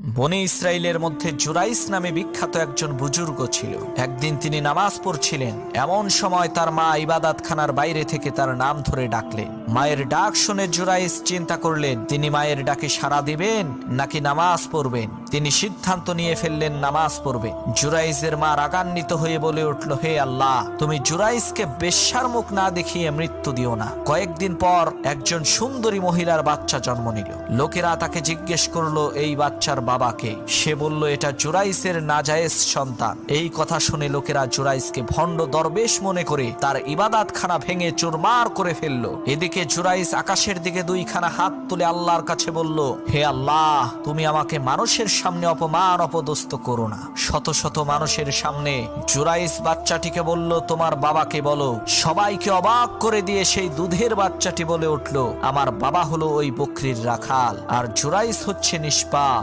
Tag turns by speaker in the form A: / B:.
A: বনি ইসরাইলের মধ্যে জুরাইস নামে বিখ্যাত একজন বুজুর্গ ছিল। একদিন তিনি নামাজ পড়ছিলেন, এমন সময় তার মা ইবাদতখানার বাইরে থেকে তার নাম ধরে ডাকলেন। মায়ের ডাক শুনে জুরাইস চিন্তা করলেন তিনি মায়ের ডাকে সাড়া দিবেন নাকি নামাজ পড়বেন। তিনি সিদ্ধান্ত নিয়ে ফেললেন নামাজ পড়বেন। জুরাইসের মা রাগান্বিত হয়ে বলে উঠল, হে আল্লাহ, তুমি জুরাইসকে বেশ্যার মুখ না দেখিয়ে মৃত্যু দিও না। কয়েকদিন পর একজন সুন্দরী মহিলার বাচ্চা জন্ম নিল। লোকেরা তাকে জিজ্ঞেস করলো এই বাচ্চার বাবাকে। সে বলল এটা জুরাইসের নাজায়েজ সন্তান। এই কথা শুনে লোকেরা জুরাইসকে ভণ্ড দরবেশ মনে করে তার ইবাদতখানা ভেঙে চুরমার করে ফেললো। এদিকে জুরাইস আকাশের দিকে দুইখানা হাত তুলে আল্লাহর কাছে বলল, হে আল্লাহ, তুমি আমাকে মানুষের সামনে অপমান অপদস্থ করো না। শত শত মানুষের সামনে জুরাইস বাচ্চাটিকে বলল, তোমার বাবাকে বলো। সবাইকে অবাক করে দিয়ে সেই দুধের বাচ্চাটি বলে উঠল, আমার বাবা হলো ওই বকরির রাখাল, আর জুরাইস হচ্ছে নিষ্পাপ।